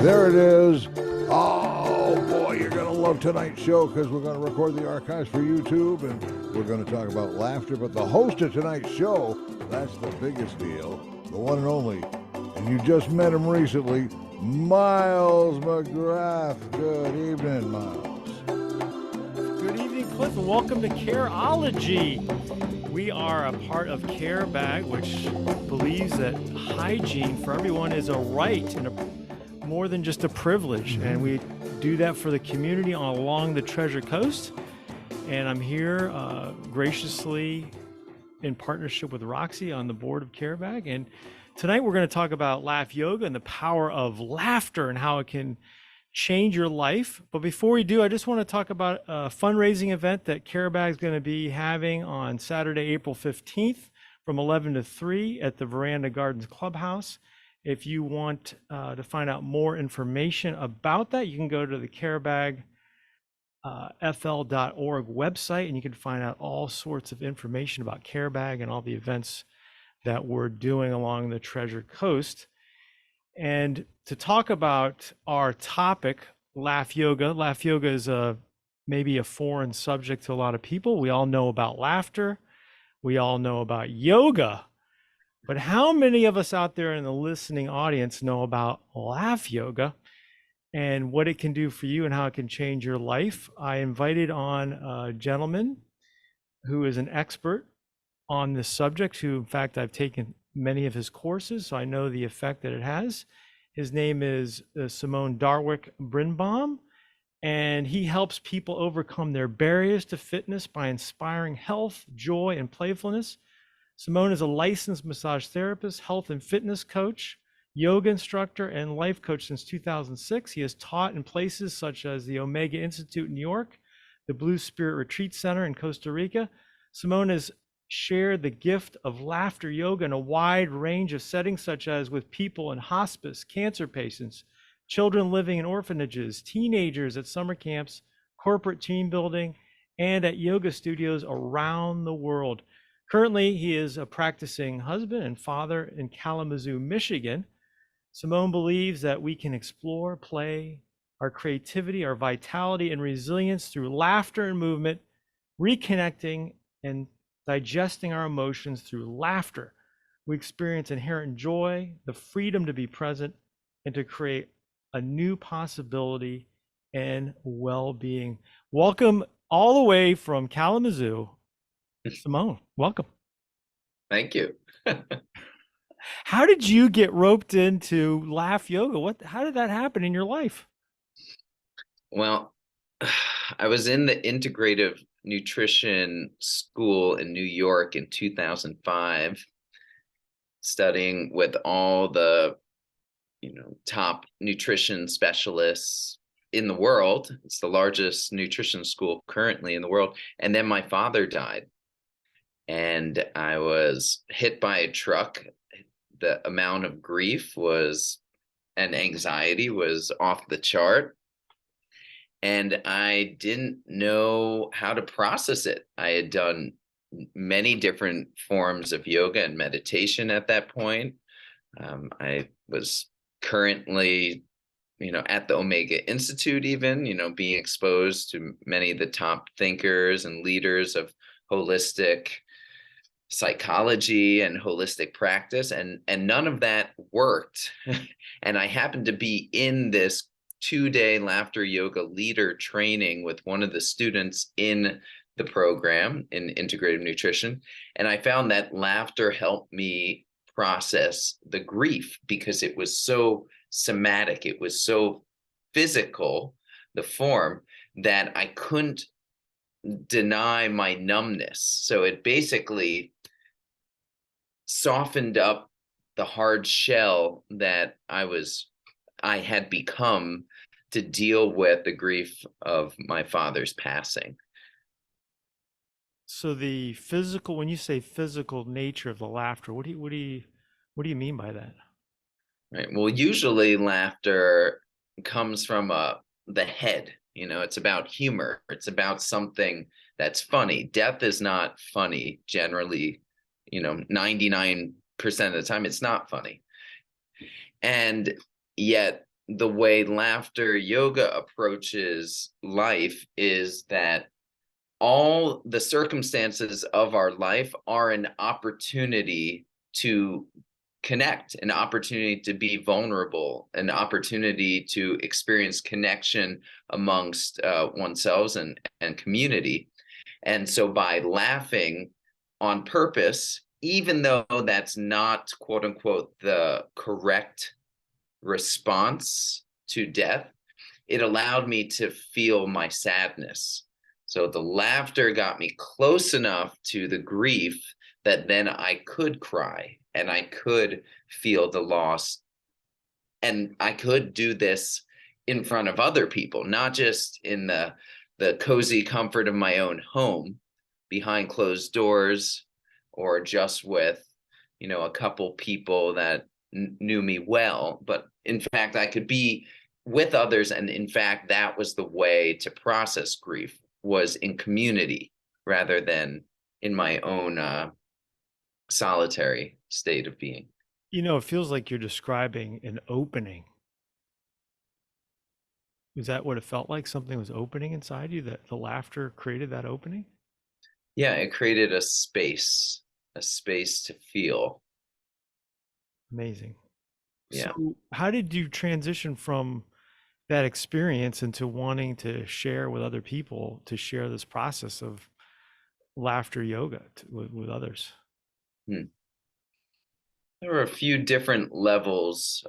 There it is. Oh boy, you're going to love tonight's show because we're going to record the archives for YouTube and we're going to talk about laughter. But the host of tonight's show, that's the biggest deal, the one and only. And you just met him recently, Miles McGrath. Good evening, Miles. Good evening, Cliff, and welcome to Careology. We are a part of CareBag, which believes that hygiene for everyone is a right and more than just a privilege. And we do that for the community along the Treasure Coast. And I'm here graciously in partnership with Roxy on the board of CareBag. And tonight we're going to talk about laugh yoga and the power of laughter and how it can change your life. But before we do, I just want to talk about a fundraising event that CareBag is going to be having on Saturday, April 15th from 11 to 3 at the Veranda Gardens Clubhouse. If you want to find out more information about that, you can go to the carebagfl.org website and you can find out all sorts of information about CareBag and all the events that we're doing along the Treasure Coast. And to talk about our topic, laugh yoga. Laugh yoga is maybe a foreign subject to a lot of people. We all know about laughter. We all know about yoga. But how many of us out there in the listening audience know about laugh yoga and what it can do for you and how it can change your life? I invited on a gentleman who is an expert on this subject, who in fact I've taken many of his courses, so I know the effect that it has. His name is Simone Darwick-Brinbaum, and he helps people overcome their barriers to fitness by inspiring health, joy, and playfulness. Simone is a licensed massage therapist, health and fitness coach, yoga instructor, and life coach since 2006. He has taught in places such as the Omega Institute in New York, the Blue Spirit Retreat Center in Costa Rica. Simone has shared the gift of laughter yoga in a wide range of settings, such as with people in hospice, cancer patients, children living in orphanages, teenagers at summer camps, corporate team building, and at yoga studios around the world. Currently, he is a practicing husband and father in Kalamazoo, Michigan. Simone believes that we can explore, play, our creativity, our vitality, and resilience through laughter and movement, reconnecting and digesting our emotions through laughter. We experience inherent joy, the freedom to be present, and to create a new possibility and well-being. Welcome all the way from Kalamazoo, Simone. Welcome. Thank you. How did you get roped into laugh yoga? How did that happen in your life? Well, I was in the integrative nutrition school in New York in 2005, studying with all the, top nutrition specialists in the world. It's the largest nutrition school currently in the world. And then my father died and I was hit by a truck. The amount of grief and anxiety was off the chart. And I didn't know how to process it. I had done many different forms of yoga and meditation at that point. I was currently, at the Omega Institute even, being exposed to many of the top thinkers and leaders of holistic psychology and holistic practice. And none of that worked. And I happened to be in this 2-day laughter yoga leader training with one of the students in the program in integrative nutrition. And I found that laughter helped me process the grief because it was so somatic. It was so physical, the form, that I couldn't deny my numbness. So it basically softened up the hard shell that I had become to deal with the grief of my father's passing. So the physical, when you say physical nature of the laughter, what do you mean by that? Right. Well, usually laughter comes from the head. It's about humor. It's about something that's funny. Death is not funny generally. 99% of the time, it's not funny. And yet the way laughter yoga approaches life is that all the circumstances of our life are an opportunity to connect, an opportunity to be vulnerable, an opportunity to experience connection amongst oneself and community. And so by laughing on purpose, even though that's not quote unquote the correct response to death, it allowed me to feel my sadness. So the laughter got me close enough to the grief that then I could cry and I could feel the loss. And I could do this in front of other people, not just in the cozy comfort of my own home behind closed doors, or just with, a couple people that knew me well, but in fact, I could be with others. And in fact, that was the way to process grief, was in community rather than in my own solitary state of being. It feels like you're describing an opening. Is that what it felt like? Something was opening inside you, that the laughter created that opening? Yeah, it created a space to feel. Amazing. Yeah. So, how did you transition from that experience into wanting to share with other people, to share this process of laughter yoga with others? Hmm. There were a few different levels.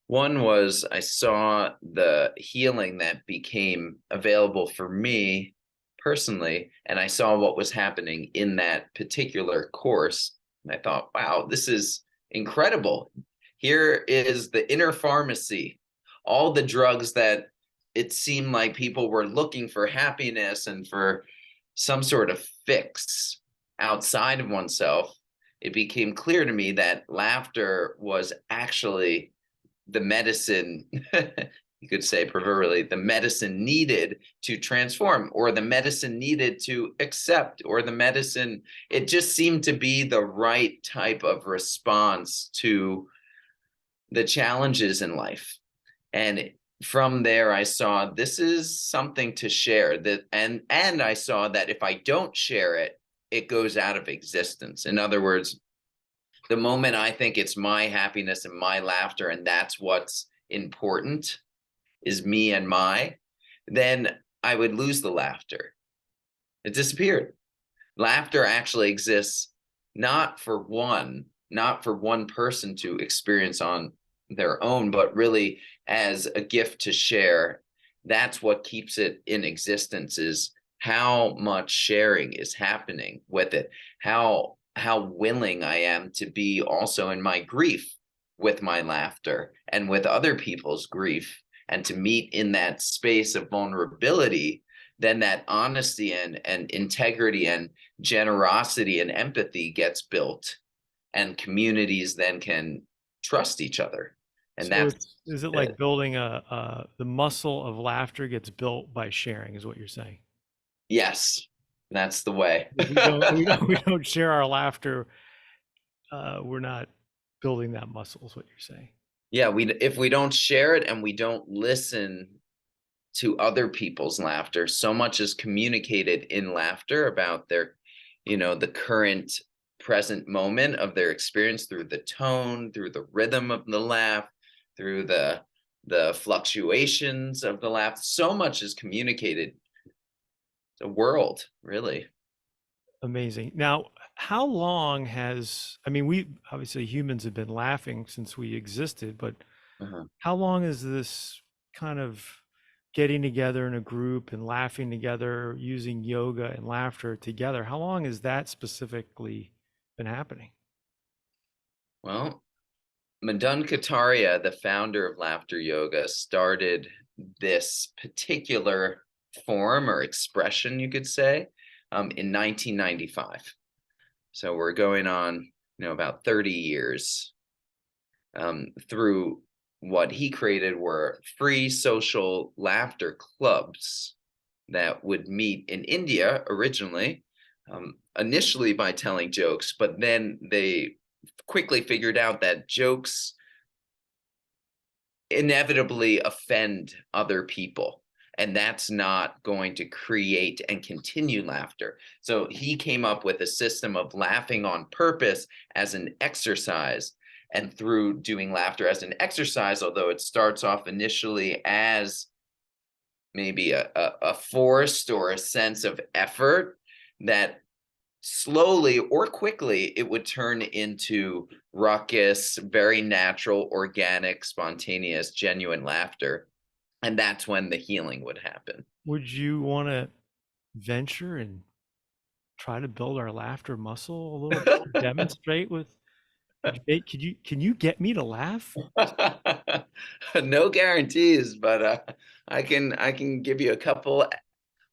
One was I saw the healing that became available for me personally, and I saw what was happening in that particular course. And I thought, wow, this is incredible. Here is the inner pharmacy, all the drugs that it seemed like people were looking for happiness and for some sort of fix outside of oneself. It became clear to me that laughter was actually the medicine, you could say proverbially, the medicine needed to transform, or the medicine needed to accept, or the medicine, it just seemed to be the right type of response to the challenges in life. And from there, I saw this is something to share, that, and I saw that if I don't share it, it goes out of existence. In other words, the moment I think it's my happiness and my laughter, and that's what's important, is me and then I would lose the laughter. It disappeared. Laughter actually exists not for one person to experience on their own, but really as a gift to share. That's what keeps it in existence, is how much sharing is happening with it, how willing I am to be also in my grief with my laughter and with other people's grief, and to meet in that space of vulnerability. Then that honesty and integrity and generosity and empathy gets built, and communities then can trust each other. And So that's is it uh, like building the muscle of laughter gets built by sharing, is what you're saying? yes, that's the way. If we don't share our laughter, we're not building that muscle, is what you're saying. Yeah, if we don't share it and we don't listen to other people's laughter, so much is communicated in laughter about their, the current present moment of their experience, through the tone, through the rhythm of the laugh, through the fluctuations of the laugh. So much is communicated. The world, really. Amazing. Now, how long I mean, we obviously, humans have been laughing since we existed, but Uh-huh. how long is this kind of getting together in a group and laughing together, using yoga and laughter together? How long has that specifically been happening? Well, Madan Kataria, the founder of laughter yoga, started this particular form or expression, you could say, in 1995. So we're going on, about 30 years. Through what he created were free social laughter clubs that would meet in India originally, initially by telling jokes, but then they quickly figured out that jokes inevitably offend other people. And that's not going to create and continue laughter. So he came up with a system of laughing on purpose as an exercise. And through doing laughter as an exercise, although it starts off initially as maybe a forced or a sense of effort, that slowly or quickly it would turn into ruckus, very natural, organic, spontaneous, genuine laughter. And that's when the healing would happen. Would you want to venture and try to build our laughter muscle a little bit? Demonstrate with. Can you get me to laugh? No guarantees, but I can give you a couple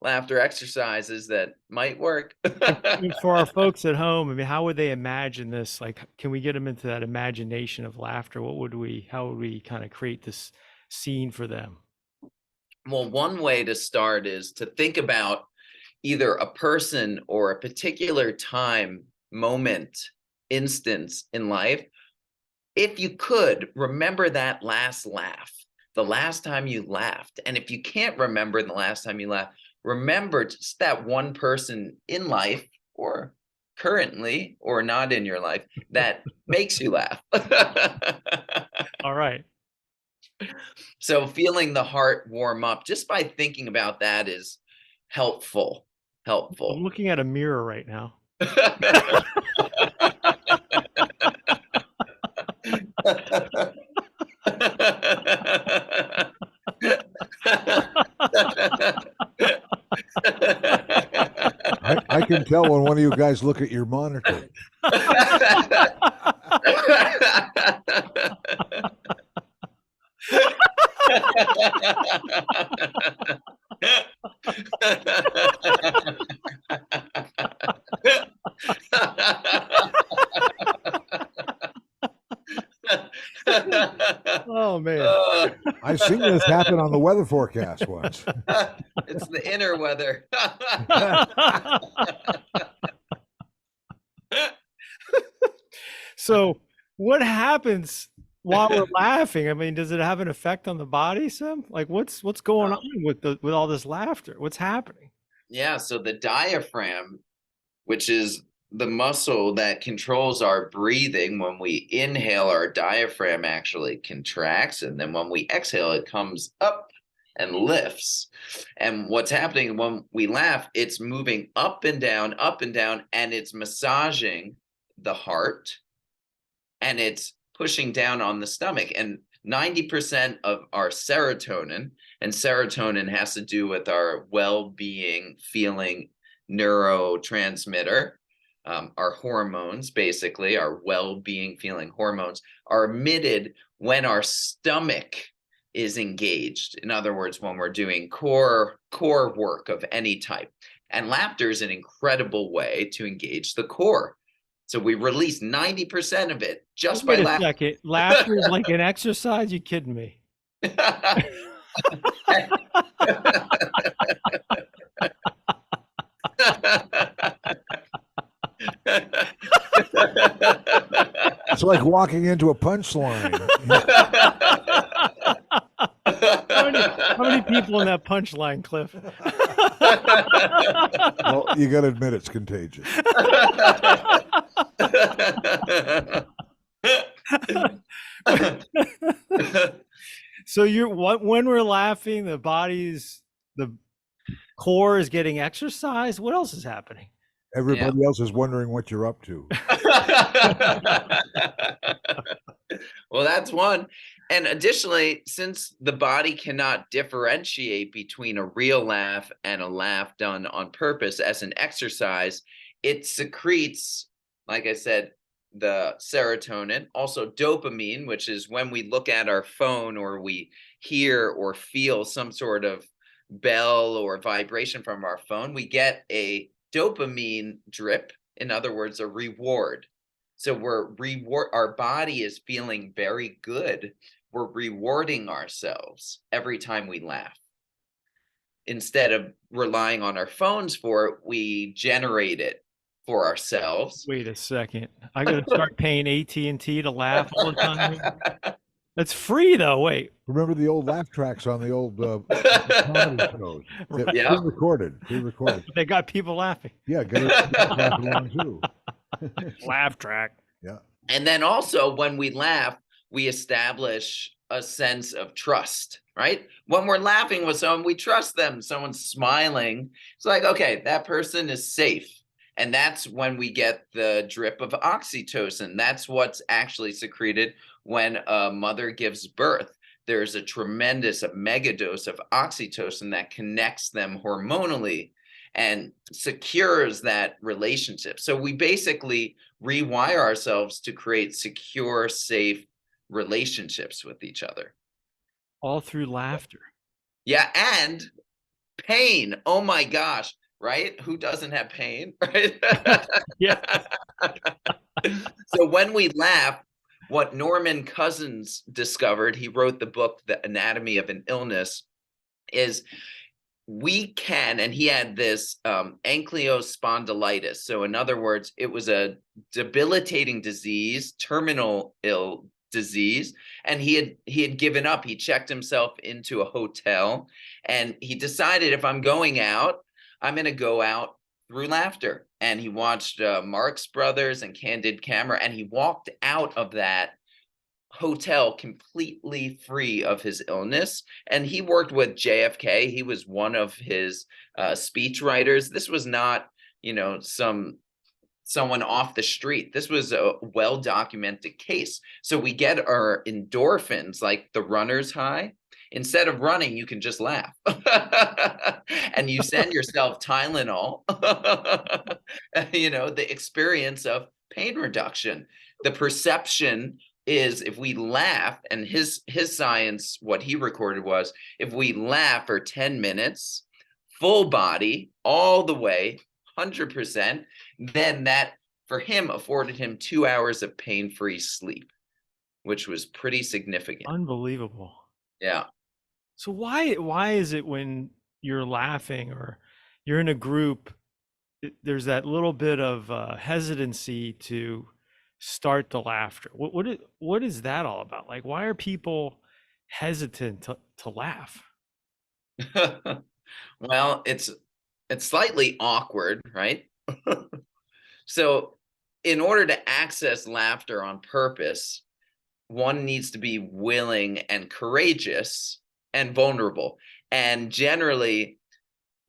laughter exercises that might work. For our folks at home, I mean, how would they imagine this? Like, can we get them into that imagination of laughter? How would we kind of create this scene for them? Well, one way to start is to think about either a person or a particular time, moment, instance in life. If you could remember that last laugh, the last time you laughed. And if you can't remember the last time you laughed, remember just that one person in life or currently or not in your life that makes you laugh. All right. So feeling the heart warm up just by thinking about that is helpful. I'm looking at a mirror right now. I can tell when one of you guys look at your monitor. Oh man. I've seen this happen on the weather forecast once. It's the inner weather. So what happens while we're laughing? I mean, does it have an effect on the body, Sam? Like what's going on with all this laughter? What's happening? Yeah, so the diaphragm, which is the muscle that controls our breathing, when we inhale, our diaphragm actually contracts, and then when we exhale, it comes up and lifts. And what's happening when we laugh, it's moving up and down, and it's massaging the heart, and it's pushing down on the stomach. And 90% of our serotonin, and serotonin has to do with our well-being, feeling neurotransmitter, our hormones, basically, our well-being feeling hormones, are emitted when our stomach is engaged. In other words, when we're doing core work of any type. And laughter is an incredible way to engage the core. So we release 90% of it just by laughing. Wait a second. Laughter is like an exercise? You kidding me? It's like walking into a punchline. How many people in that punchline, Cliff? Well, you got to admit it's contagious. So when we're laughing, the core is getting exercise. What else is happening? Everybody else is wondering what you're up to. Well, that's one. And additionally, since the body cannot differentiate between a real laugh and a laugh done on purpose as an exercise, it secretes, like I said, the serotonin, also dopamine, which is when we look at our phone or we hear or feel some sort of bell or vibration from our phone, we get a dopamine drip, in other words, a reward. So our body is feeling very good. We're rewarding ourselves every time we laugh. Instead of relying on our phones for it, we generate it for ourselves. Wait a second. I got to start paying AT&T to laugh all the time. That's free though. Wait. Remember the old laugh tracks on the old comedy shows? Right. Yeah. Pre-recorded, pre-recorded. They got people laughing. Yeah, get it laugh along too. Laugh track. Yeah. And then also when we laugh, we establish a sense of trust, right? When we're laughing with someone, we trust them. Someone's smiling. It's like, okay, that person is safe. And that's when we get the drip of oxytocin. That's what's actually secreted when a mother gives birth. There's a tremendous, a mega dose of oxytocin that connects them hormonally and secures that relationship. So we basically rewire ourselves to create secure, safe relationships with each other. All through laughter. Yeah, and pain. Oh my gosh, right? Who doesn't have pain, right? Yeah. So when we laugh, what Norman Cousins discovered, he wrote the book, The Anatomy of an Illness, is we can, and he had this ankylospondylitis. So in other words, it was a debilitating disease, terminal ill disease, and he had given up. He checked himself into a hotel, and he decided, if I'm going out, I'm going to go out through laughter. And he watched Marx Brothers and Candid Camera, and he walked out of that hotel completely free of his illness. And he worked with JFK. He was one of his speech writers. This was not, someone off the street. This was a well-documented case. So we get our endorphins, like the runner's high. Instead of running, you can just laugh. And you send yourself Tylenol, the experience of pain reduction. The perception is, if we laugh, and his science, what he recorded was, if we laugh for 10 minutes, full body, all the way, 100%, then that, for him, afforded him 2 hours of pain-free sleep, which was pretty significant. Unbelievable. Yeah. So why is it when you're laughing or you're in a group, there's that little bit of hesitancy to start the laughter? What is that all about? Like, why are people hesitant to laugh? Well, it's slightly awkward, right? So in order to access laughter on purpose, one needs to be willing and courageous and vulnerable. And generally,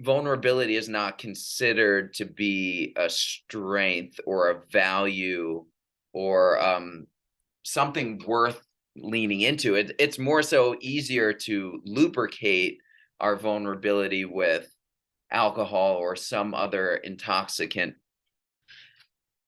vulnerability is not considered to be a strength or a value or something worth leaning into. It's more so easier to lubricate our vulnerability with alcohol or some other intoxicant.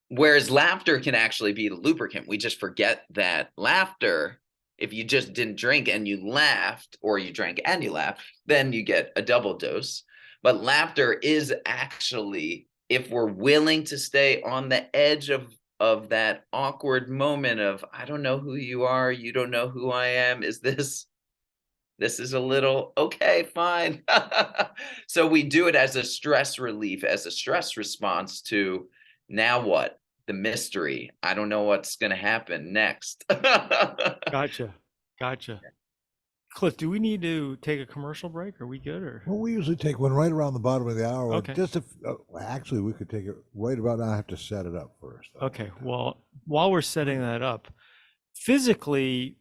Whereas laughter can actually be the lubricant. We just forget that laughter, if you just didn't drink and you laughed, or you drank and you laughed, then you get a double dose. But laughter is actually, if we're willing to stay on the edge of that awkward moment of, I don't know who you are, you don't know who I am, this is a little, okay, fine. So we do it as a stress relief, as a stress response to, now what? The mystery. I don't know what's going to happen next. Gotcha. Cliff, do we need to take a commercial break? Are we good? Or Well, we usually take one right around the bottom of the hour. Okay. Actually, we could take it right about now. I have to set it up first. okay, well, while we're setting that up, physically,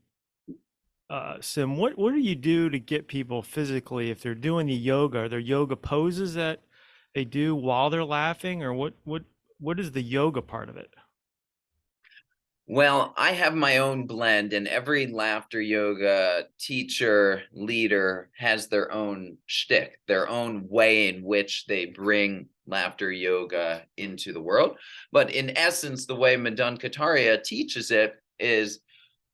Sim, what do you do to get people physically, if they're doing the yoga? Are there yoga poses that they do while they're laughing, or what is the yoga part of it? Well, I have my own blend, and every laughter yoga teacher, leader has their own shtick, their own way in which they bring laughter yoga into the world. But in essence, the way Madan Kataria teaches it is,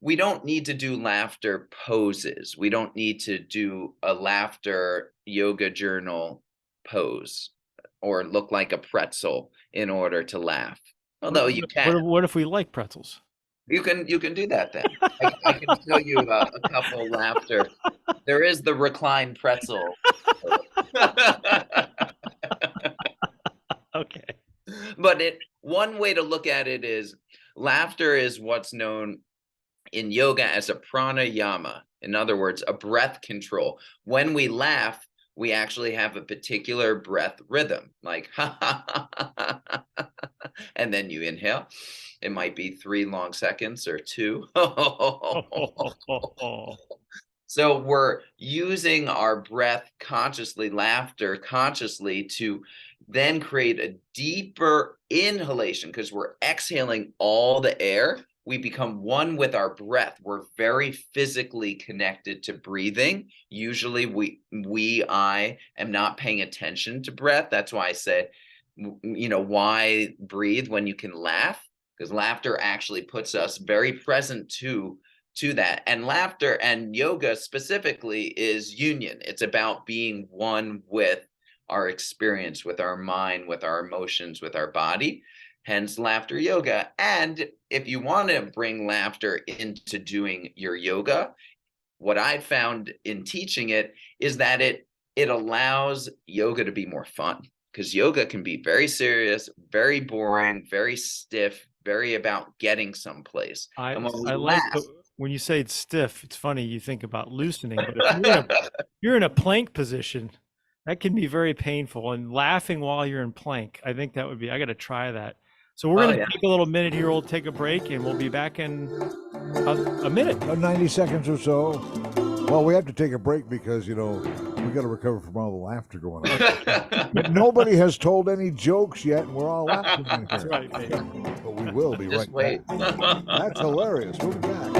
we don't need to do laughter poses. We don't need to do a laughter yoga journal pose or look like a pretzel in order to laugh. Although you can. What if we like pretzels? You can do that then. I can show you a couple laughter. There is the reclined pretzel. Okay. But one way to look at it is, laughter is what's known in yoga as a pranayama. In other words, a breath control. When we laugh, we actually have a particular breath rhythm, like ha ha ha ha ha, ha, and then you inhale. It might be 3 long seconds or 2. So we're using our breath consciously, laughter consciously, to then create a deeper inhalation because we're exhaling all the air. We become one with our breath. We're very physically connected to breathing. Usually I am not paying attention to breath. That's why I said, why breathe when you can laugh? Because laughter actually puts us very present to that. And laughter and yoga specifically is union. It's about being one with our experience, with our mind, with our emotions, with our body, hence laughter yoga. And if you want to bring laughter into doing your yoga, what I found in teaching it is that it allows yoga to be more fun, because yoga can be very serious, very boring, very stiff, very about getting someplace. And when we I like laugh, when you say it's stiff, it's funny, you think about loosening, but if you're in a plank position, that can be very painful. And laughing while you're in plank, I think that would be, I got to try that. So we're Oh, going to yeah. take a little minute here. We'll take a break and we'll be back in a minute. About 90 seconds or so. Well, we have to take a break because, we got to recover from all the laughter going on. But nobody has told any jokes yet, and we're all laughing in here. That's right, baby. But we will be Just right wait. back. That's hilarious. We'll be back.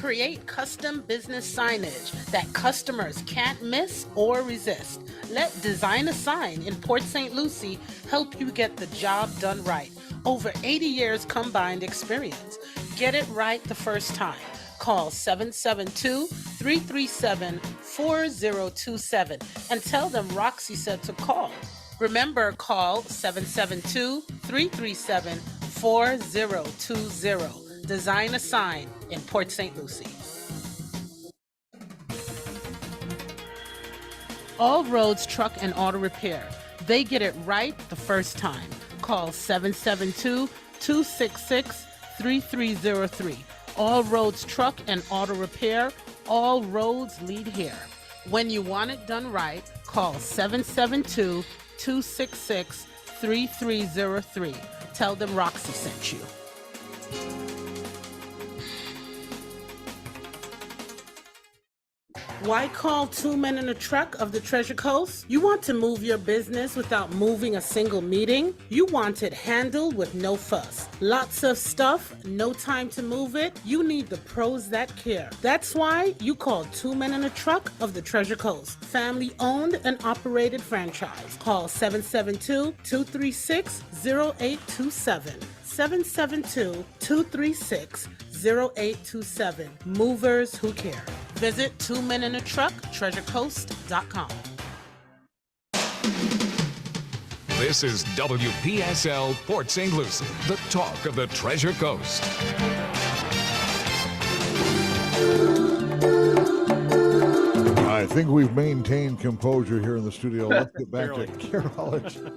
Create custom business signage that customers can't miss or resist. Let Design a Sign in Port St. Lucie help you get the job done right. Over 80 years combined experience. Get it right the first time. Call 772-337-4027 and tell them Roxy said to call. Remember, call 772-337-4020. Design a Sign in Port St. Lucie. All Roads Truck and Auto Repair. They get it right the first time. Call 772-266-3303. All Roads Truck and Auto Repair. All roads lead here. When you want it done right, call 772-266-3303. Tell them Roxy sent you. Why call Two Men in a Truck of the Treasure Coast? You want to move your business without moving a single meeting? You want it handled with no fuss. Lots of stuff, no time to move it? You need the pros that care. That's why you call Two Men in a Truck of the Treasure Coast. Family owned and operated franchise. Call 772-236-0827. 772-236-0827. Movers who care. Visit Two Men in a Truck, TreasureCoast.com. This is WPSL Port St. Lucie, the talk of the Treasure Coast. I think we've maintained composure here in the studio. Let's get back to Careology,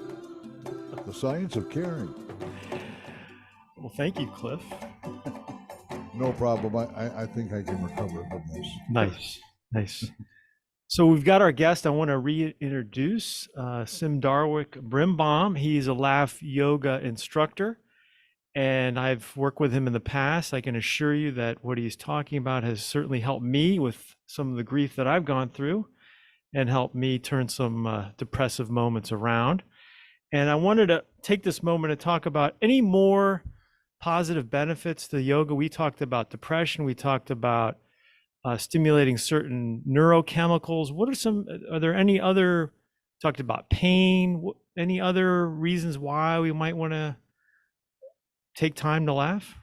the science of caring. Well, thank you, Cliff. No problem. I think I can recover from this. Nice. So we've got our guest. I want to reintroduce Sim Darwick Brimbaum. He's a laugh yoga instructor, and I've worked with him in the past. I can assure you that what he's talking about has certainly helped me with some of the grief that I've gone through and helped me turn some depressive moments around. And I wanted to take this moment to talk about any more positive benefits to yoga. We talked about depression. We talked about stimulating certain neurochemicals. Are there any other, talked about pain, any other reasons why we might want to take time to laugh?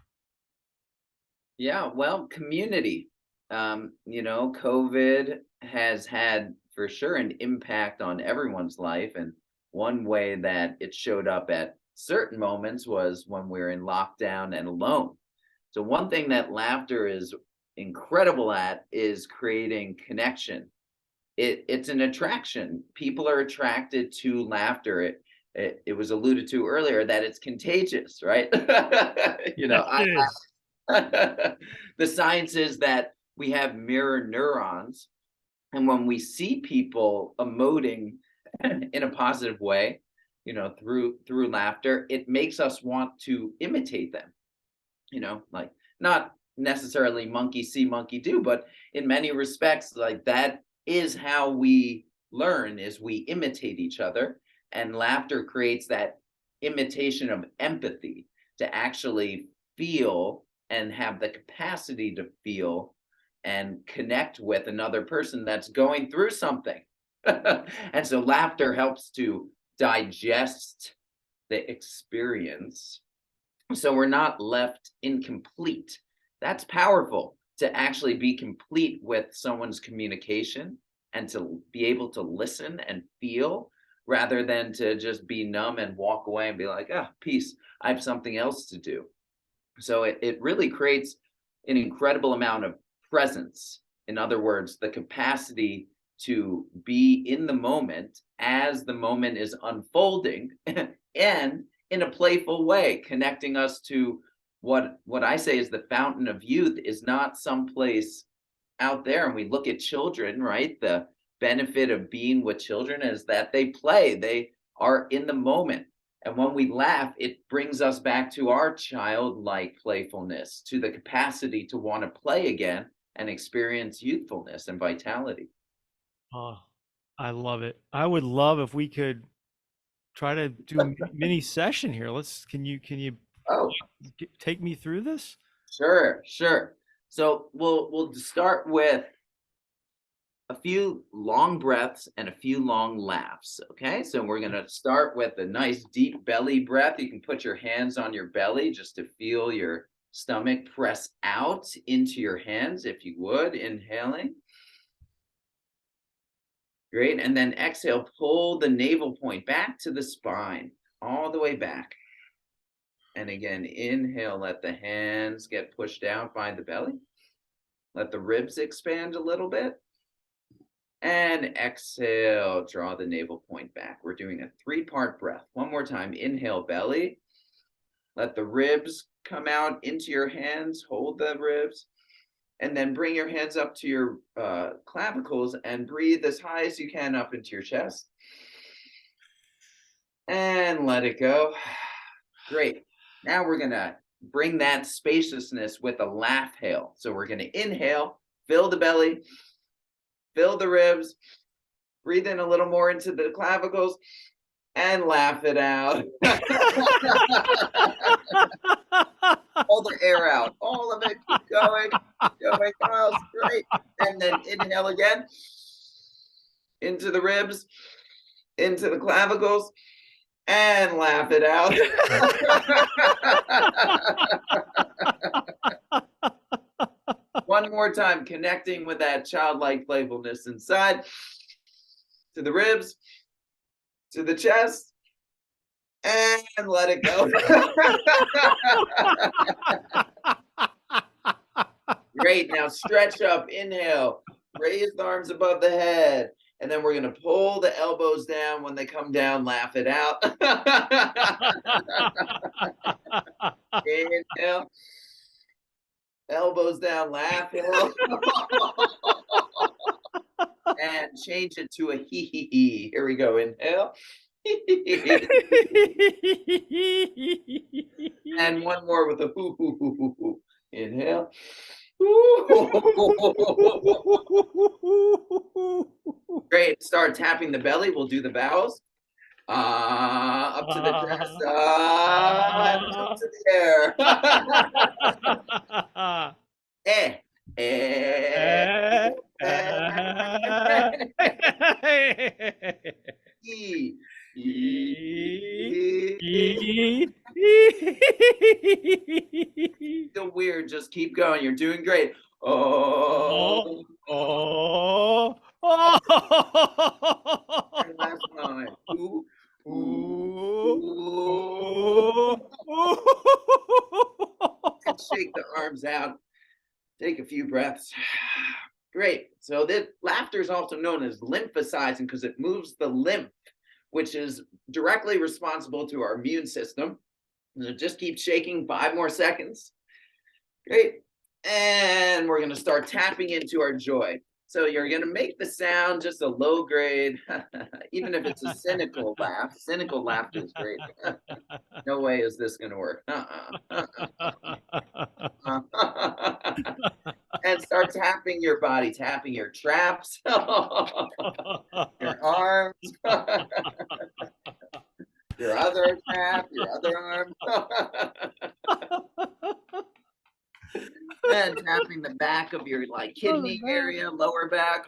Yeah, well, community. COVID has had for sure an impact on everyone's life. And one way that it showed up at certain moments was when we're in lockdown and alone. So one thing that laughter is incredible at is creating connection. It's an attraction. People are attracted to laughter. it was alluded to earlier that it's contagious, right? You know, It is. the science is that we have mirror neurons, and when we see people emoting in a positive way, you know, through laughter, it makes us want to imitate them. You know, like not necessarily monkey see, monkey do, but in many respects, like that is how we learn, is we imitate each other, and laughter creates that imitation of empathy to actually feel and have the capacity to feel and connect with another person that's going through something. And so laughter helps to digest the experience, so we're not left incomplete. That's powerful, to actually be complete with someone's communication and to be able to listen and feel, rather than to just be numb and walk away and be like, oh, peace, I have something else to do. So it really creates an incredible amount of presence. In other words, the capacity to be in the moment as the moment is unfolding and in a playful way, connecting us to what I say is the fountain of youth is not someplace out there. And we look at children, right? The benefit of being with children is that they play, they are in the moment. And when we laugh, it brings us back to our childlike playfulness, to the capacity to want to play again and experience youthfulness and vitality. Oh, I love it. I would love if we could try to do a mini session here. Can you Oh, take me through this? sure. So we'll start with a few long breaths and a few long laughs. Okay, so we're going to start with a nice deep belly breath. You can put your hands on your belly just to feel your stomach press out into your hands, if you would, inhaling. Great. And then exhale, pull the navel point back to the spine, all the way back. And again, inhale, let the hands get pushed down by the belly. Let the ribs expand a little bit. And exhale, draw the navel point back. We're doing a 3-part breath. One more time. Inhale, belly. Let the ribs come out into your hands. Hold the ribs. And then bring your hands up to your clavicles and breathe as high as you can up into your chest. And let it go. Great. Now we're going to bring that spaciousness with a laugh hail. So we're going to inhale, fill the belly, fill the ribs, breathe in a little more into the clavicles, and laugh it out. All the air out, all of it. Keep going, Miles. Great. And then inhale again, into the ribs, into the clavicles, and laugh it out. One more time, connecting with that childlike playfulness inside, to the ribs, to the chest, and let it go. Great. Now stretch up, inhale, raise the arms above the head, and then we're going to pull the elbows down. When they come down, laugh it out. Inhale, elbows down, laugh it out. And change it to a hee hee hee. Here we go. Inhale. And one more with a hoo hoo hoo hoo hoo. Inhale. Great. Start tapping the belly. We'll do the bows. Up to the chest. And up to the air. Feel weird. Just keep going. You're doing great. Oh. And last time. Ooh. And shake the arms out. Take a few breaths. Great. So that laughter is also known as lymphesizing because it moves the lymph which is directly responsible to our immune system. So just keep shaking 5 more seconds. Great. And we're going to start tapping into our joy. So you're going to make the sound just a low grade, even if it's a cynical laugh. Cynical laughter is great. No way is this going to work. And start tapping your body, tapping your traps, your arms, your other trap, your other arm. And tapping the back of your kidney area, lower back.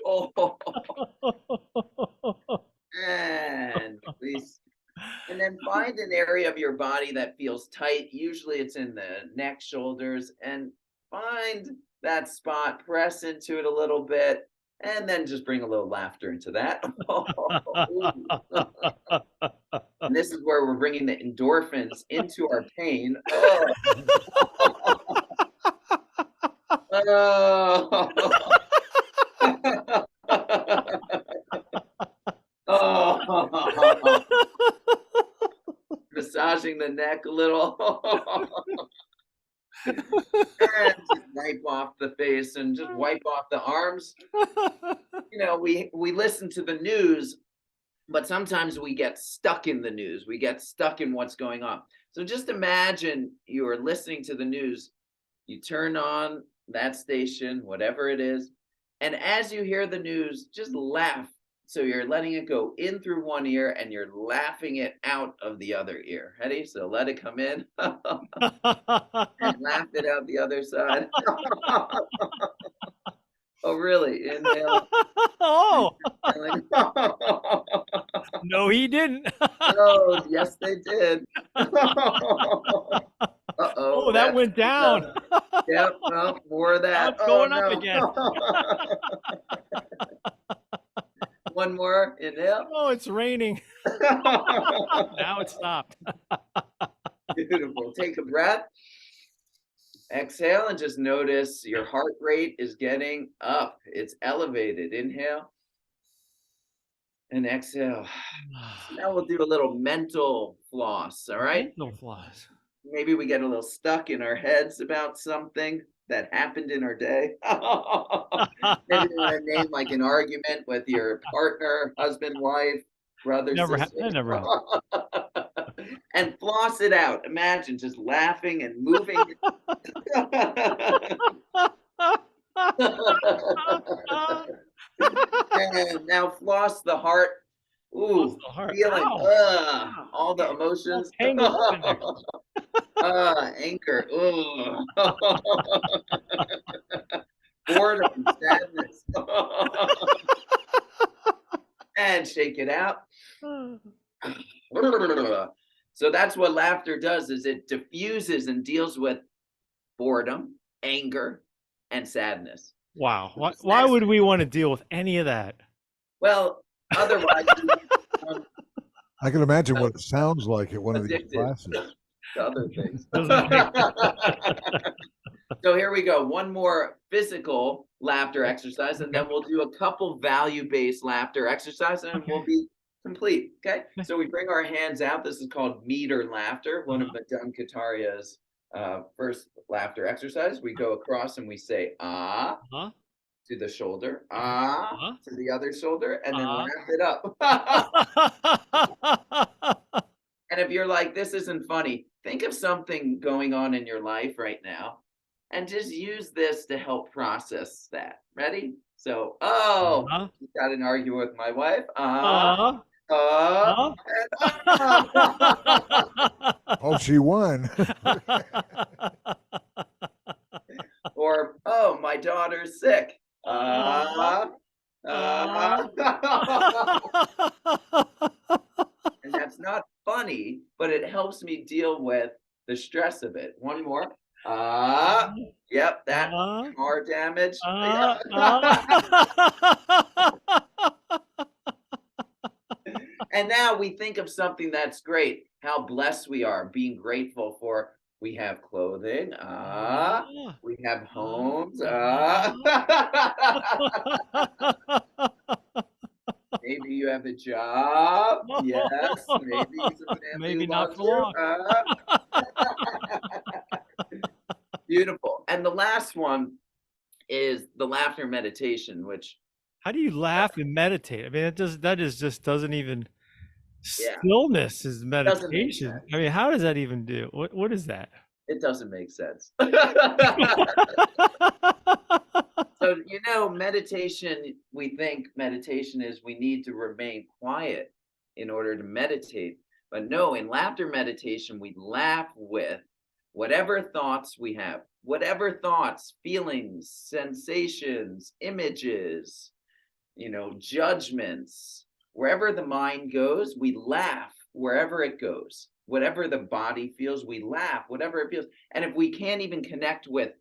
And release. And then find an area of your body that feels tight. Usually it's in the neck, shoulders, and find that spot, press into it a little bit, and then just bring a little laughter into that. And this is where we're bringing the endorphins into our pain. Massaging the neck a little. And just wipe off the face and just wipe off the arms. We listen to the news, but sometimes we get stuck in the news. We get stuck in what's going on. So just imagine you are listening to the news. You turn on that station, whatever it is, and as you hear the news, just laugh. So you're letting it go in through one ear and you're laughing it out of the other ear. Ready? So let it come in and laugh it out the other side. Oh, really? Inhale. Oh. No, he didn't. Oh, yes, they did. Oh, that went down. Yep, well, more of that. It's going up again. One more, inhale. Oh, it's raining. Now it stopped. Beautiful. Take a breath. Exhale and just notice your heart rate is getting up. It's elevated. Inhale. And exhale. Now we'll do a little mental floss, all right? Mental floss. Maybe we get a little stuck in our heads about something that happened in our day. Maybe you want to name like an argument with your partner, husband, wife, brother, sister. That never happened. And floss it out. Imagine just laughing and moving. And now floss the heart. Ooh, feeling all the emotions. Anchor. Ooh. Boredom, sadness. And shake it out. So that's what laughter does, is it diffuses and deals with boredom, anger, and sadness. Wow. Why would we want to deal with any of that? Well, otherwise, I can imagine what it sounds like at one of these classes. To other things. So here we go. One more physical laughter exercise, and then we'll do a couple value-based laughter exercises, and we'll be complete. Okay. So we bring our hands out. This is called meter laughter, one of Madame Kataria's first laughter exercise. We go across and we say ah to the shoulder, to the other shoulder, and then laugh it up. And if you're like, this isn't funny, think of something going on in your life right now and just use this to help process that. Ready? So, got an argument with my wife. Oh, she won. Or, oh, my daughter's sick. And that's not funny, but it helps me deal with the stress of it. One more. Yep, that car damage. And now we think of something that's great. How blessed we are, being grateful for. We have clothing. We have homes. Maybe you you have a job? Yes, maybe some family Maybe who not loves for you. long. Beautiful. And the last one is the laughter meditation, which, How do you laugh and meditate? I mean, just doesn't even, yeah, stillness is doesn't make meditation. sense. I mean, how does that even do? What is that? It doesn't make sense. So, meditation, we think meditation is we need to remain quiet in order to meditate. But no, in laughter meditation, we laugh with whatever thoughts we have, whatever thoughts, feelings, sensations, images, judgments. Wherever the mind goes, we laugh wherever it goes. Whatever the body feels, we laugh, whatever it feels. And if we can't even connect with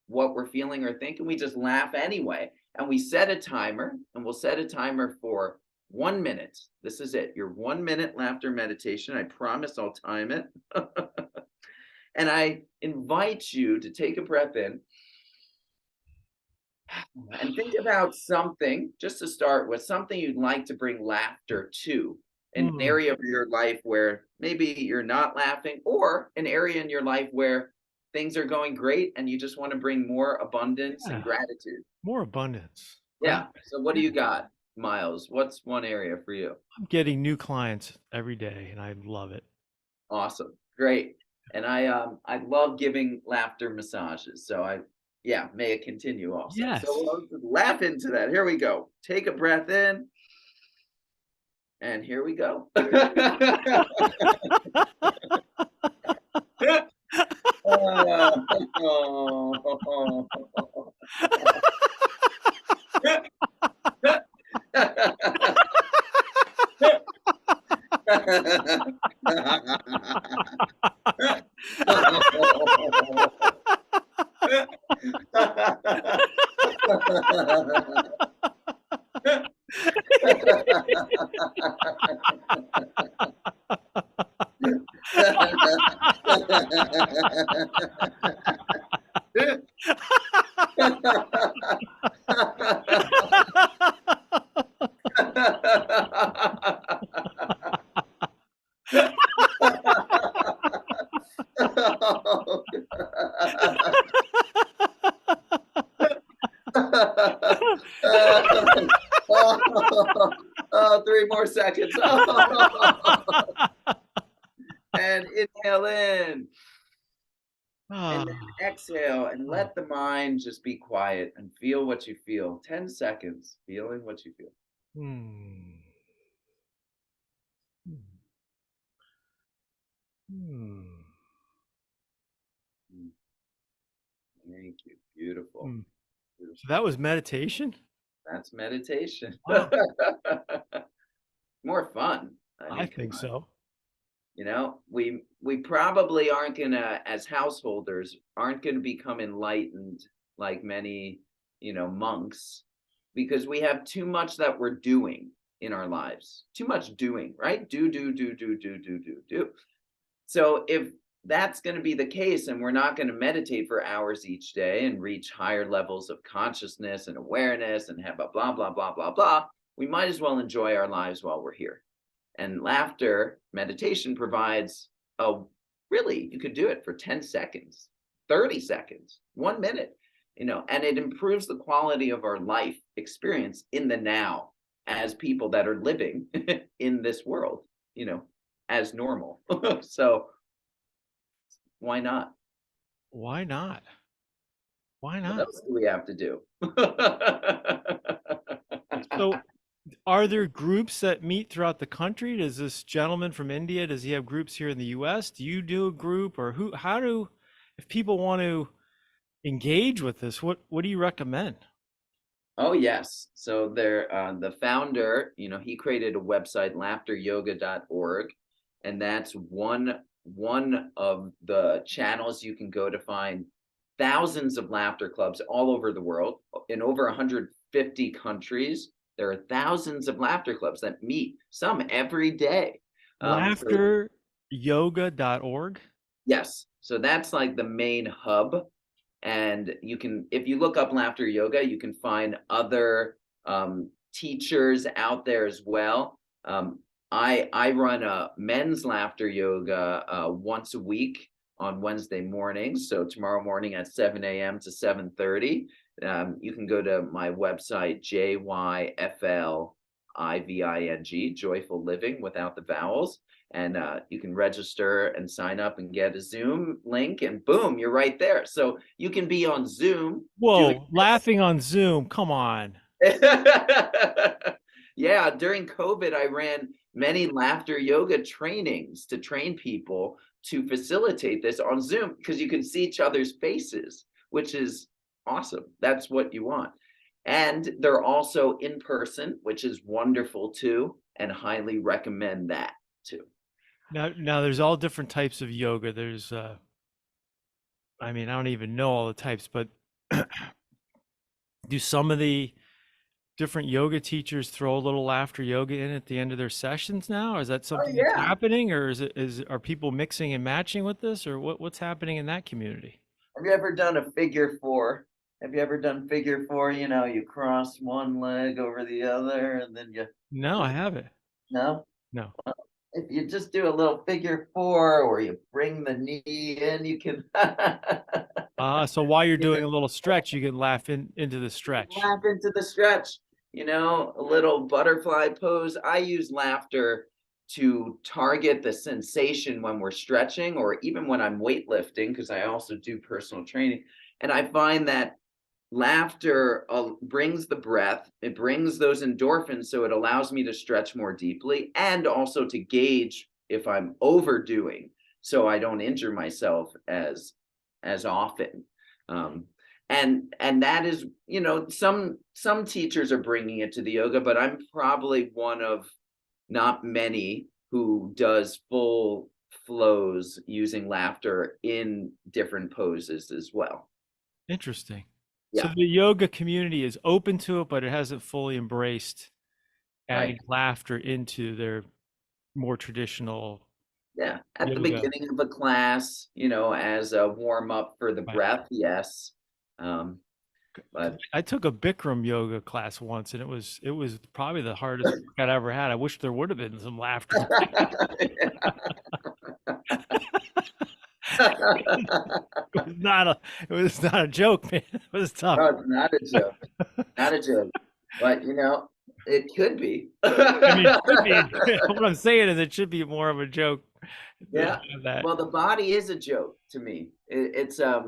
what we're feeling or thinking, we just laugh anyway. And we set a timer, and we'll set a timer for 1 minute. This is it, your 1 minute laughter meditation. I promise I'll time it. And I invite you to take a breath in and think about something, just to start with, something you'd like to bring laughter to, an area of your life where maybe you're not laughing, or an area in your life where things are going great and you just want to bring more abundance and Yeah. gratitude. More abundance. Yeah. So what do you got, Miles? What's one area for you? I'm getting new clients every day, and I love it. Awesome. Great. And I love giving laughter massages. So may it continue also. Yes. So we'll laugh into that. Here we go. Take a breath in. And here we go. Oh, 3 more seconds. And inhale in. And then exhale and let the mind just be quiet and feel what you feel. 10 seconds, feeling what you feel. Thank you. Beautiful. So that was meditation? That's meditation. Wow. More fun. I think so. We probably aren't gonna, as householders, aren't gonna become enlightened like many, monks, because we have too much that we're doing in our lives. Too much doing, right? Do. So if that's going to be the case, and we're not going to meditate for hours each day and reach higher levels of consciousness and awareness and have a blah, blah, blah, blah, blah, we might as well enjoy our lives while we're here. And laughter meditation provides really, you could do it for 10 seconds, 30 seconds, 1 minute, and it improves the quality of our life experience in the now as people that are living in this world, as normal. So why not? Why not? Why not? What else do we have to do? So are there groups that meet throughout the country? Does this gentleman from India, does he have groups here in the US? Do you do a group, or if people want to engage with this, what do you recommend? Oh, yes. So the founder, he created a website, laughteryoga.org, and that's one of the channels you can go to find thousands of laughter clubs all over the world. In over 150 countries, there are thousands of laughter clubs that meet, some every day. Laughteryoga.org? Yes. So that's like the main hub. And you can, if you look up laughter yoga, you can find other teachers out there as well. I run a men's laughter yoga once a week on Wednesday mornings. So tomorrow morning at 7 a.m. to 7:30. You can go to my website, JYFLIVING, Joyful Living without the vowels. And you can register and sign up and get a Zoom link, and boom, you're right there. So you can be on Zoom. Whoa, laughing on Zoom. Come on. Yeah, during COVID, I ran many laughter yoga trainings to train people to facilitate this on Zoom because you can see each other's faces, which is awesome. That's what you want. And they're also in person, which is wonderful too, and highly recommend that too. Now there's all different types of yoga. There's I mean, I don't even know all the types, but do some of the different yoga teachers throw a little laughter yoga in at the end of their sessions now? Is that something that's happening, or are people mixing and matching with this, or what's happening in that community? Have you ever done a figure four? Have you ever done figure four? You know, you cross one leg over the other and then you. No, I haven't. No? No. If you just do a little figure four or you bring the knee in, you can. So while you're doing a little stretch, you can laugh into the stretch. Laugh into the stretch. You know, a little butterfly pose. I use laughter to target the sensation when we're stretching or even when I'm weightlifting, because I also do personal training. And I find that laughter brings the breath, it brings those endorphins, so it allows me to stretch more deeply and also to gauge if I'm overdoing so I don't injure myself as often. And that is, you know, some teachers are bringing it to the yoga, but I'm probably one of not many who does full flows using laughter in different poses as well. Interesting. Yeah. So the yoga community is open to it, but it hasn't fully embraced adding laughter into their more traditional. Yeah, at yoga. the beginning of a class, you know, as a warm up for the breath, yes. But I took a Bikram yoga class once, and it was probably the hardest work I'd ever had. I wish there would have been some laughter. It was not a joke, man. It was tough. No, it's not a joke. Not a joke. But you know, it could be. I mean, it could be. What I'm saying is it should be more of a joke. Yeah. That. Well, the body is a joke to me. It's a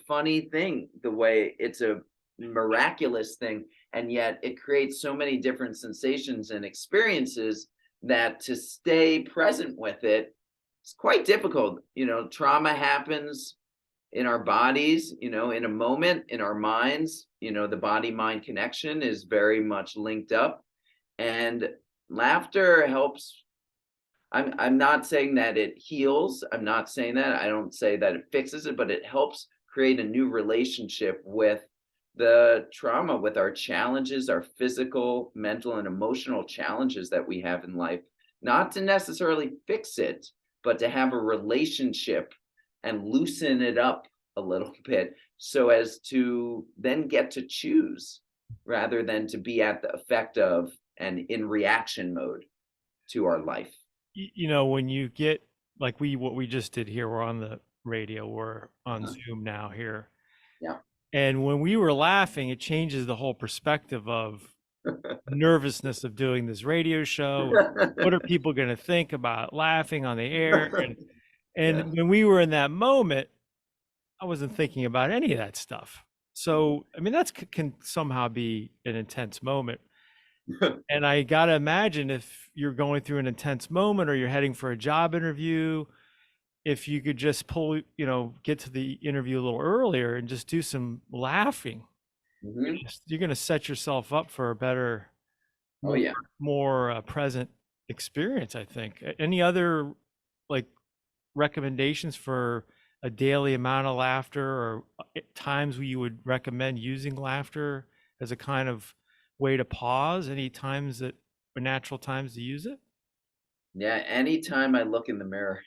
funny thing, the way it's a miraculous thing, and yet it creates so many different sensations and experiences that to stay present with it is quite difficult. You know, trauma happens in our bodies, you know, in a moment, in our minds. You know, the body-mind connection is very much linked up, and laughter helps. I'm not saying that it heals. I'm not saying that. I don't say that it fixes it, but it helps create a new relationship with the trauma, with our challenges, our physical, mental, and emotional challenges that we have in life. Not to necessarily fix it, but to have a relationship and loosen it up a little bit so as to then get to choose rather than to be at the effect of and in reaction mode to our life. You know, when you get like what we just did here, we're on the radio, we're on Zoom now here. Yeah. And when we were laughing, it changes the whole perspective of nervousness of doing this radio show. What are people going to think about laughing on the air? And when we were in that moment, I wasn't thinking about any of that stuff. So, I mean, that can somehow be an intense moment. And I got to imagine if you're going through an intense moment or you're heading for a job interview, if you could just get to the interview a little earlier and just do some laughing, you're going to set yourself up for a better, more present experience, I think. Any other like recommendations for a daily amount of laughter, or times where you would recommend using laughter as a kind of way to pause? Any times that are natural times to use it? Yeah, anytime I look in the mirror.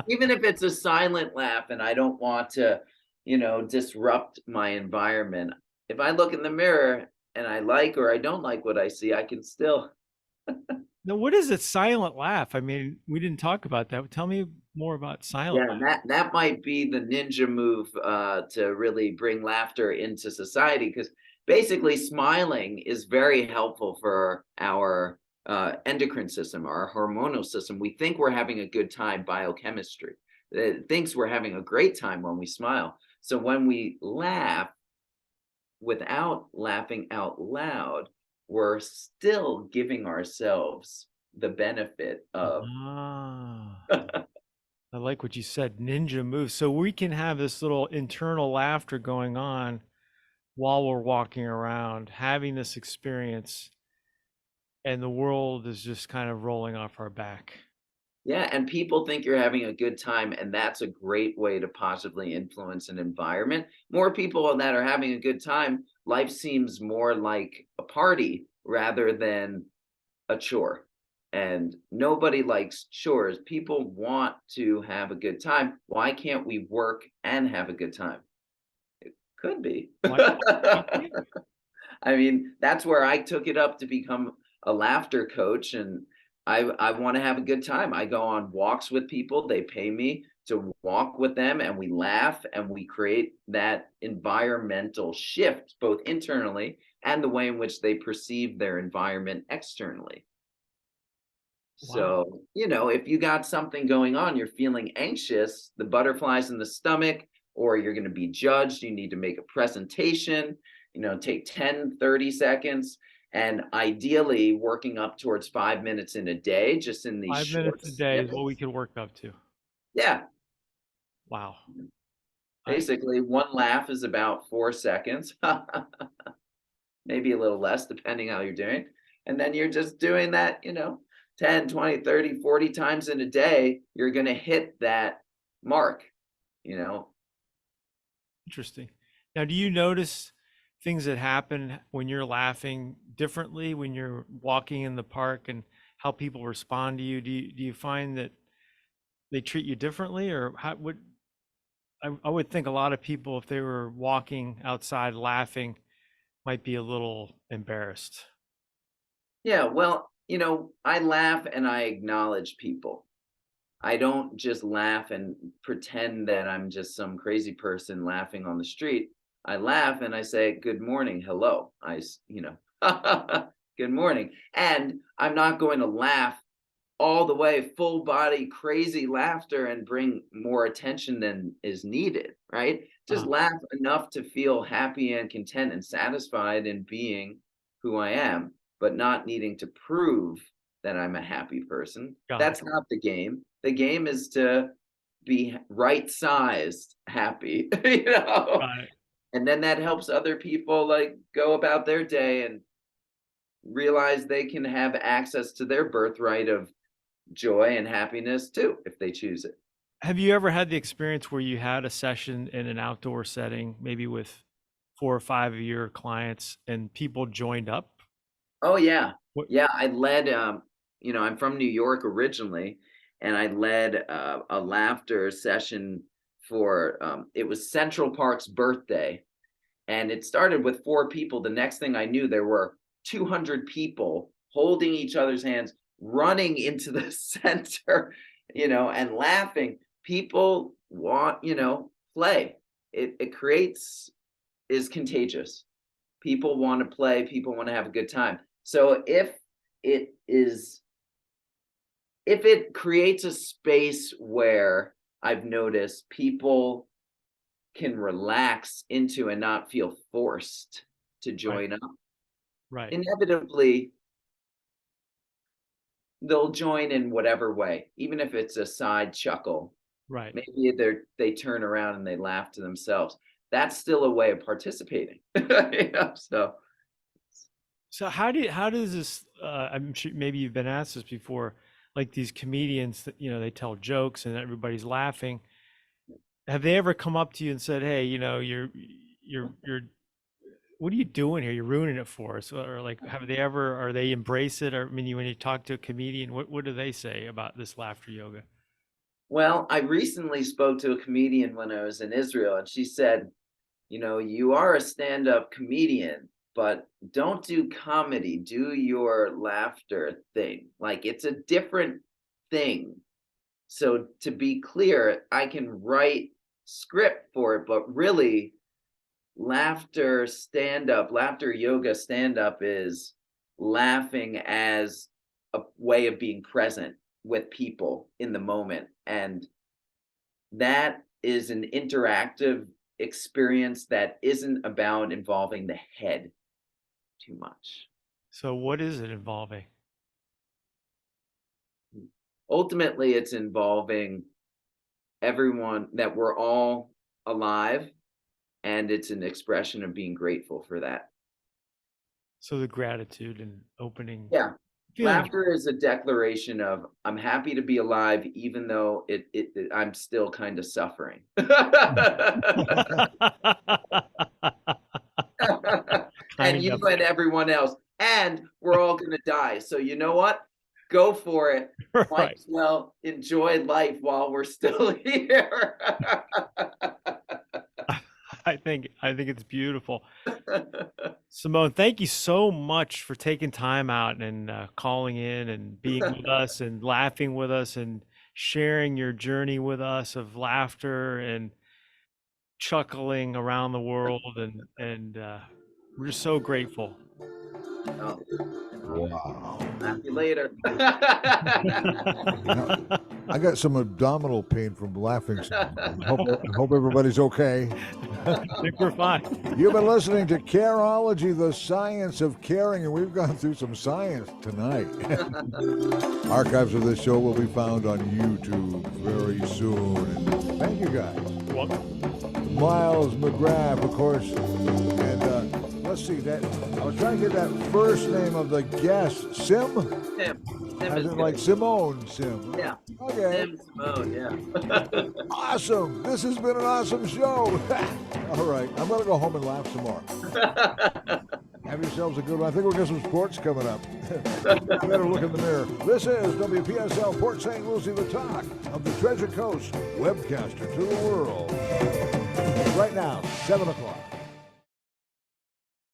Even if it's a silent laugh and I don't want to disrupt my environment. If I look in the mirror and I like or I don't like what I see, I can still. Now, what is a silent laugh? I mean, we didn't talk about that. Tell me more about silent Yeah, laugh. that might be the ninja move to really bring laughter into society, because basically smiling is very helpful for our endocrine system, our hormonal system. We think we're having a good time, biochemistry. It thinks we're having a great time when we smile. So when we laugh without laughing out loud, we're still giving ourselves the benefit of. Ah, I like what you said, ninja move. So we can have this little internal laughter going on while we're walking around, having this experience, and the world is just kind of rolling off our back. Yeah, and people think you're having a good time, and that's a great way to positively influence an environment. More people that are having a good time, life seems more like a party rather than a chore. And nobody likes chores. People want to have a good time. Why can't we work and have a good time? Could be. Why can't we? I mean, that's where I took it up to become a laughter coach, and I want to have a good time. I go on walks with people. They pay me to walk with them, and we laugh and we create that environmental shift both internally and the way in which they perceive their environment externally. Wow. So, if you got something going on, you're feeling anxious, the butterflies in the stomach, or you're going to be judged, you need to make a presentation, take 10, 30 seconds, and ideally working up towards 5 minutes in a day, just in these 5 minutes short a day is what we snippets. could work up to. Yeah. Wow. I Basically, one laugh is about 4 seconds, maybe a little less, depending how you're doing. And then you're just doing that, 10, 20, 30, 40 times in a day, you're going to hit that mark, you know. Interesting. Now, do you notice things that happen when you're laughing differently when you're walking in the park and how people respond to you? Do you find that they treat you differently, or how would I would think a lot of people, if they were walking outside laughing, might be a little embarrassed. Yeah, well, I laugh and I acknowledge people. I don't just laugh and pretend that I'm just some crazy person laughing on the street. I laugh and I say, good morning, hello. Good morning. And I'm not going to laugh all the way, full body, crazy laughter and bring more attention than is needed, right? Just Uh, laugh enough to feel happy and content and satisfied in being who I am, but not needing to prove that I'm a happy person. got it. That's not the game. The game is to be right sized happy, Got it. and then that helps other people like go about their day and realize they can have access to their birthright of joy and happiness too, if they choose it. Have you ever had the experience where you had a session in an outdoor setting, maybe with 4 or 5 of your clients, and people joined up? Oh yeah. What? Yeah, I led I'm from New York originally, and I led a laughter session for it was Central Park's birthday, and it started with 4 people. The next thing I knew, there were 200 people holding each other's hands, running into the center, and laughing. People want, play. It creates is contagious. People want to play, people want to have a good time. So it is if it creates a space where I've noticed people can relax into and not feel forced to Right. join up, Right. inevitably they'll join in whatever way, even if it's a side chuckle. Right. Maybe they turn around and they laugh to themselves. That's still a way of participating. So So how does this, I'm sure maybe you've been asked this before, like these comedians that, they tell jokes and everybody's laughing. Have they ever come up to you and said, "Hey, you're what are you doing here? You're ruining it for us." Or like, are they embrace it? Or I mean, when you talk to a comedian, what do they say about this laughter yoga? Well, I recently spoke to a comedian when I was in Israel, and she said, you are a stand-up comedian, but don't do comedy, do your laughter thing. Like, it's a different thing. So to be clear, I can write script for it, but really laughter yoga stand-up is laughing as a way of being present with people in the moment. And that is an interactive experience that isn't about involving the head too much. So what is it involving? Ultimately, it's involving everyone, that we're all alive, and it's an expression of being grateful for that. So the gratitude and opening. Yeah. Feeling. Laughter is a declaration of I'm happy to be alive, even though I'm still kind of suffering. And you and everyone else, and we're all gonna die. So you know what? Go for it. Right. Might as well enjoy life while we're still here. I think it's beautiful. Simone, thank you so much for taking time out and calling in and being with us and laughing with us and sharing your journey with us of laughter and chuckling around the world, and we're just so grateful. Oh, Wow. laugh you later. I got some abdominal pain from laughing. I hope everybody's okay. I think we're fine. You've been listening to Careology, the science of caring, and we've gone through some science tonight. Archives of this show will be found on YouTube very soon. And thank you guys. You're welcome. Miles McGrath, of course. And let's see, that I was trying to get that first name of the guest. Sim? Tim As is in good. like Simone Sim. Yeah. Okay. Tim Simone, yeah. Awesome. This has been an awesome show. All right. I'm going to go home and laugh some more. Have yourselves a good one. I think we'll get some sports coming up. Better look in the mirror. This is WPSL Port St. Lucie, the talk of the Treasure Coast, webcaster to the world. Right now, 7 o'clock.